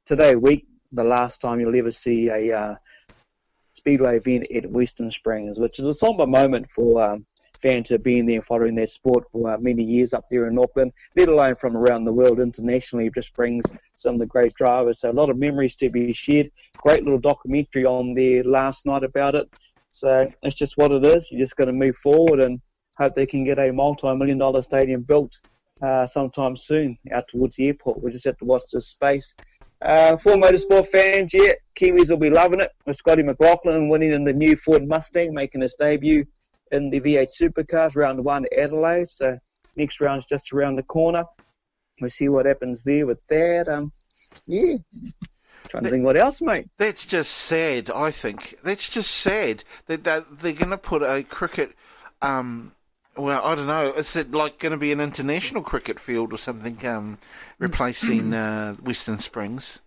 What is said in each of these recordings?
today week, the last time you'll ever see a speedway event at Western Springs, which is a somber moment for fans who have been there following that sport for many years up there in Auckland, let alone from around the world internationally. It just brings some of the great drivers. So a lot of memories to be shared. Great little documentary on there last night about it. So it's just what it is. You just got to move forward and hope they can get a multi-million-dollar stadium built sometime soon out towards the airport. We just have to watch this space. For motorsport fans, yeah, Kiwis will be loving it, with Scotty McLaughlin winning in the new Ford Mustang, making his debut in the V8 Supercars, round 1 Adelaide. So next round's just around the corner. We'll see what happens there with that. Yeah. Trying to think what else, mate. That's just sad, I think. That's just sad that they're going to put a cricket... well, I don't know. Is it like going to be an international cricket field or something replacing Western Springs?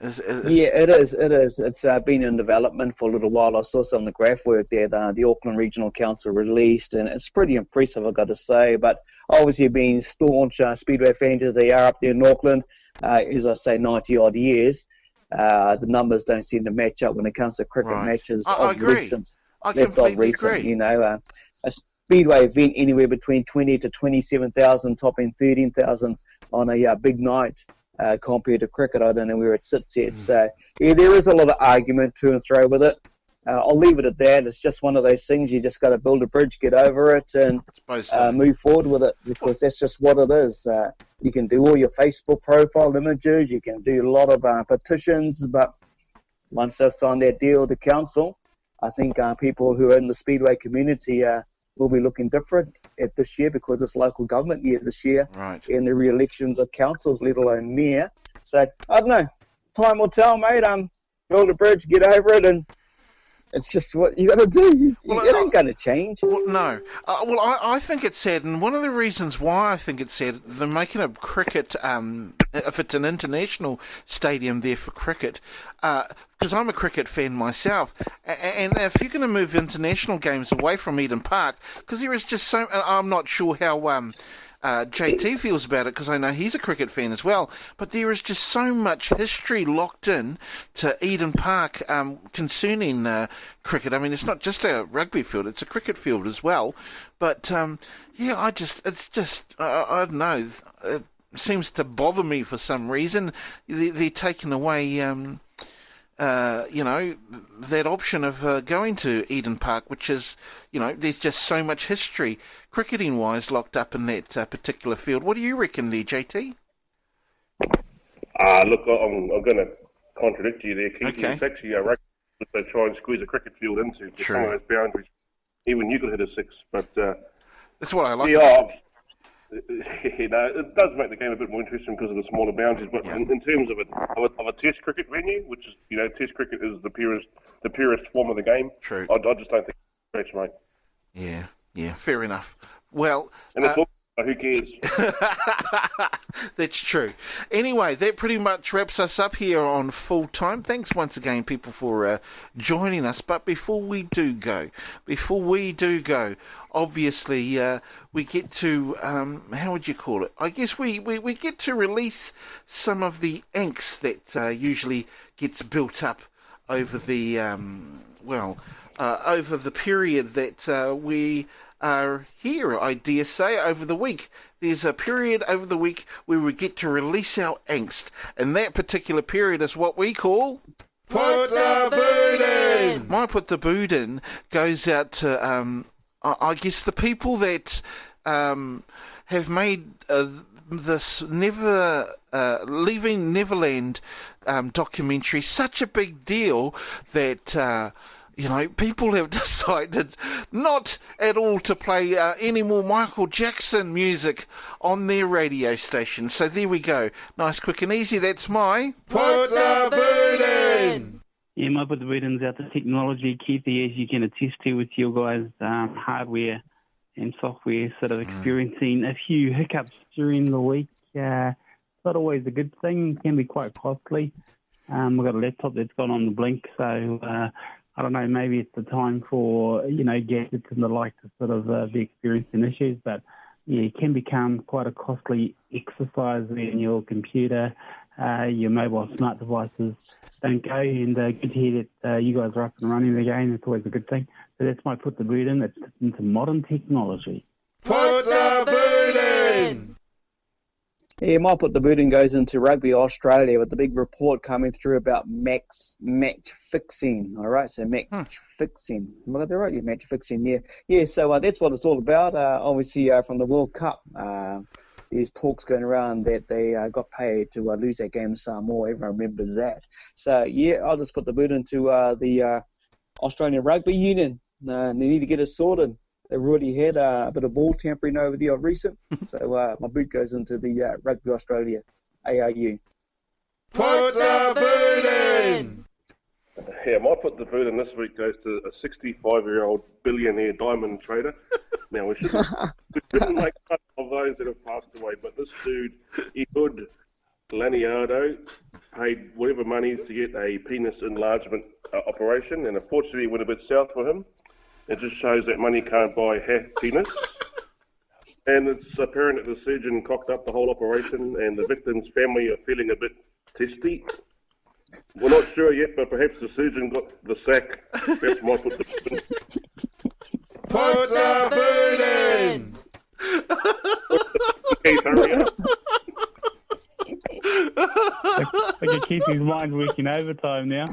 Yeah, it is. It's been in development for a little while. I saw some of the graph work there that the Auckland Regional Council released, and it's pretty impressive, I've got to say. But obviously being staunch Speedway fans as they are up there in Auckland, as I say, 90-odd years, the numbers don't seem to match up when it comes to cricket matches I agree. recent. I That's of completely recent, agree. you know. A Speedway event anywhere between 20 to 27,000, topping 13,000 on a big night compared to cricket. I don't know where it sits yet. So, yeah, there is a lot of argument to and fro with it. I'll leave it at that. It's just one of those things. You just got to build a bridge, get over it, and move forward with it, because that's just what it is. You can do all your Facebook profile images. You can do a lot of petitions, but once they've signed that deal with the council, I think people who are in the Speedway community will be looking different at this year, because it's local government year this year, and the re-elections of councils, let alone mayor. So, I don't know. Time will tell, mate. Build a bridge, get over it, and it's just what you got to do. It ain't going to change. Well, no. I think it's sad, and one of the reasons why I think it's sad, they're making a cricket, if it's an international stadium there for cricket, because I'm a cricket fan myself, and if you're going to move international games away from Eden Park, because there is just so... I'm not sure how... JT feels about it, because I know he's a cricket fan as well, but there is just so much history locked in to Eden Park concerning cricket. I mean, it's not just a rugby field, it's a cricket field as well. But, yeah, it's just, I don't know, it seems to bother me for some reason. They're taking away... that option of going to Eden Park, which is, there's just so much history, cricketing-wise, locked up in that particular field. What do you reckon there, JT? Look, I'm going to contradict you there, Keith. Okay. It's actually a rugby that they try and squeeze a cricket field into. True. Some of those boundaries, even you could hit a six. But that's what I like. Yeah, it does make the game a bit more interesting because of the smaller boundaries. But in terms of a Test cricket venue, which is, Test cricket is the purest form of the game. True. I just don't think it's stretch, mate. Yeah, fair enough. Well, and it's all, who cares? That's true. Anyway, that pretty much wraps us up here on Full Time. Thanks once again, people, for joining us. But before we do go, obviously we get to, how would you call it? I guess we get to release some of the angst that usually gets built up over the, over the period that we are here, I dare say, over the week. There's a period over the week where we get to release our angst, and that particular period is what we call... Put the Boot In! My Put the Boot In goes out to, I guess, the people that have made this Leaving Neverland documentary such a big deal that... people have decided not at all to play any more Michael Jackson music on their radio station. So there we go. Nice, quick and easy. That's my... Put the Boot In! Yeah, my Put the Boot In's out to technology, Keithy, as you can attest to with your guys' hardware and software sort of experiencing a few hiccups during the week. It's not always a good thing. It can be quite costly. We've got a laptop that's gone on the blink, so... I don't know, maybe it's the time for, gadgets and the like to sort of be experiencing issues, but yeah, it can become quite a costly exercise when your computer your mobile smart devices don't go. And good to hear that you guys are up and running again. It's always a good thing. So that's my put the boot in. It's into modern technology. Put the boot in! Yeah, my put the boot in goes into Rugby Australia with the big report coming through about match fixing. All right, so match fixing. Am I got that right? Yeah, match fixing. Yeah. So that's what it's all about. Obviously, from the World Cup, there's talks going around that they got paid to lose that game to Samoa. Everyone remembers that. So yeah, I'll just put the boot into the Australian Rugby Union. They need to get it sorted. They've already had a bit of ball tampering over there of recent. So my boot goes into the Rugby Australia, ARU. Put the boot in! Yeah, my put the boot in this week goes to a 65-year-old billionaire diamond trader. Now, we shouldn't make fun of those that have passed away, but this dude, Ehud Laniado, paid whatever money to get a penis enlargement operation, and unfortunately it went a bit south for him. It just shows that money can't buy happiness. And it's apparent that the surgeon cocked up the whole operation, and the victim's family are feeling a bit testy. We're not sure yet, but perhaps the surgeon got the sack. That's my put the boot in. Put the boot in! Hey, hurry up. I can keep his mind working overtime now.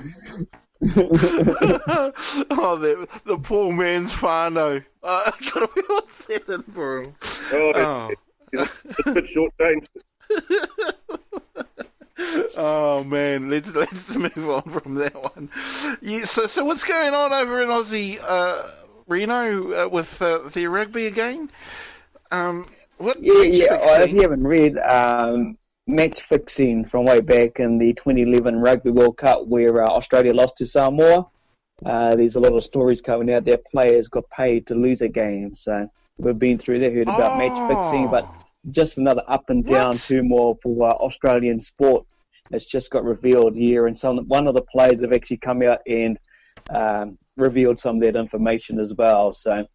The poor man's whānau. I gotta be upset for him. It's a bit short change. Oh man, let's move on from that one. Yeah, so what's going on over in Aussie, Reno, with their rugby again? If you haven't read match fixing from way back in the 2011 Rugby World Cup where Australia lost to Samoa. There's a lot of stories coming out that players got paid to lose a game. So we've been through that, heard about match fixing, but just another up and down turmoil for Australian sport. It's just got revealed here, and one of the players have actually come out and revealed some of that information as well. So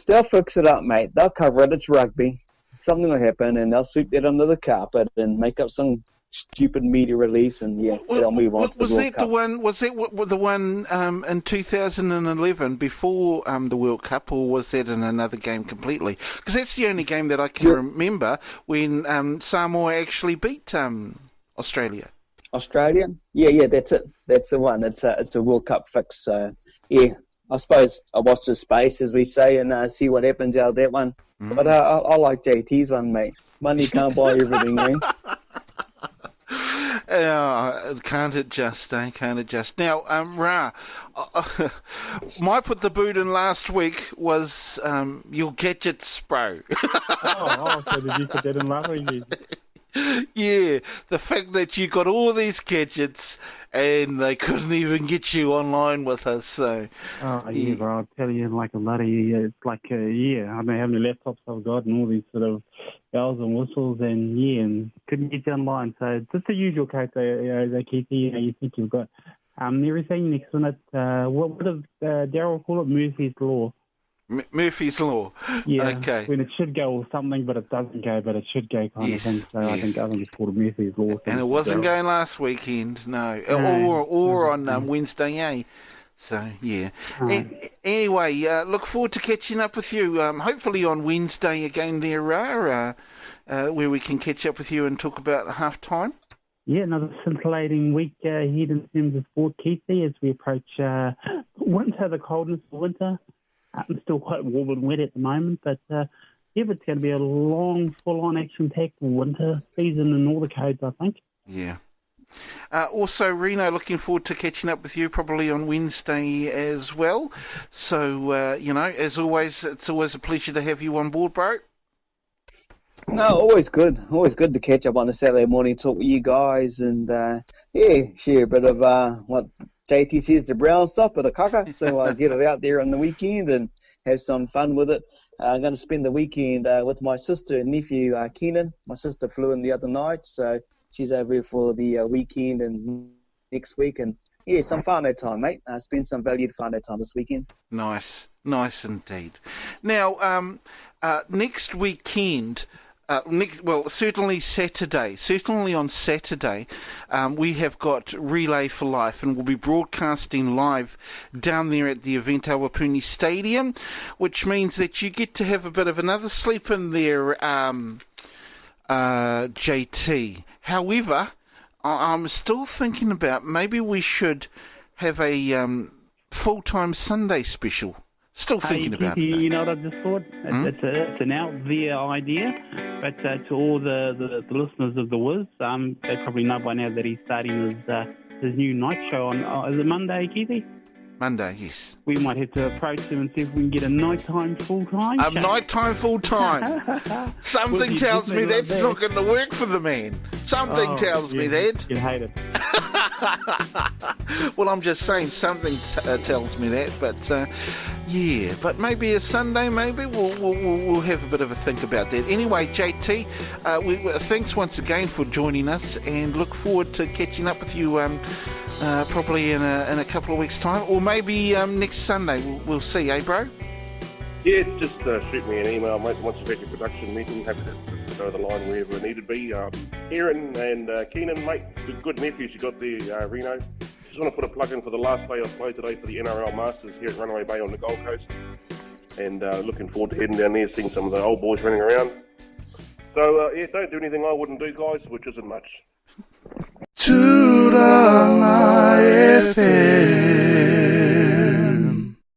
they'll fix it up, mate. They'll cover it. It's rugby. Something will happen, and they'll sweep that under the carpet and make up some stupid media release, and they'll move on to the World Cup. Was that the one in 2011 before the World Cup, or was that in another game completely? Because that's the only game that I can remember when Samoa actually beat Australia. Australia? Yeah, that's it. That's the one. It's a World Cup fix. So I suppose I'll watch the space, as we say, and see what happens out of that one. But I like JT's one, mate. Money can't buy everything, man. Can't it just, Can't it just. Now, Ra, my put the boot in last week was your gadgets, bro. So did you put that in last week? Yeah, the fact that you got all these gadgets and they couldn't even get you online with us, so... Yeah, bro, I'll tell you, like a lot of it's like, I don't know how many laptops I've got and all these sort of bells and whistles, and couldn't get you online. So just the usual case, Keithy, you think you've got everything next minute. What does Daryl call it? Murphy's Law. Murphy's Law. Yeah, okay. When it should go or something, but it doesn't go, but it should go kind of thing. So I think it's called Murphy's Law. And it wasn't going last weekend, no. Or on Wednesday, eh? So, yeah. Anyway, look forward to catching up with you, hopefully on Wednesday again there, where we can catch up with you and talk about half-time. Yeah, another scintillating week ahead in terms of sport, Keithy, as we approach winter, the coldness of winter. It's still quite warm and wet at the moment, but it's going to be a long, full-on action-packed winter season in all the codes, I think. Yeah. Also, Reno, looking forward to catching up with you probably on Wednesday as well. So, as always, it's always a pleasure to have you on board, bro. No, always good. Always good to catch up on a Saturday morning, talk with you guys, and share a bit of what JT says, the brown stuff, but a kaka. So I get it out there on the weekend and have some fun with it. I'm going to spend the weekend with my sister and nephew, Keenan. My sister flew in the other night, so she's over here for the weekend and next week. And some whānau time, mate. Spend some valued whānau time this weekend. Nice indeed. Now, next weekend, Certainly Saturday. Certainly on Saturday, we have got Relay for Life, and we'll be broadcasting live down there at the event Awapuni Stadium, which means that you get to have a bit of another sleep in there, JT. However, I'm still thinking about maybe we should have a full-time Sunday special. Still thinking about it. You know what I just thought? It's an out there idea, but to all the listeners of The Wiz, they probably know by now that he's starting his new night show on, is it Monday, Keithy? Monday, yes. We might have to approach him and see if we can get a nighttime full-time show. Nighttime full-time. Something tells me that's not going to work for the man. Something tells me that. You hate it. Well, I'm just saying something tells me that, but but maybe a Sunday, maybe we'll have a bit of a think about that. Anyway, JT, thanks once again for joining us, and look forward to catching up with you probably in a couple of weeks' time, or maybe next Sunday. We'll see, eh, bro? Yeah, just shoot me an email, mate. Once you've had your production meeting, happy to go the line wherever it need to be. Aaron and Keenan, mate, good nephews you got there, Reno. Just want to put a plug in for the last day of play today for the NRL Masters here at Runaway Bay on the Gold Coast. And looking forward to heading down there, seeing some of the old boys running around. So, don't do anything I wouldn't do, guys, which isn't much. Turanga FM.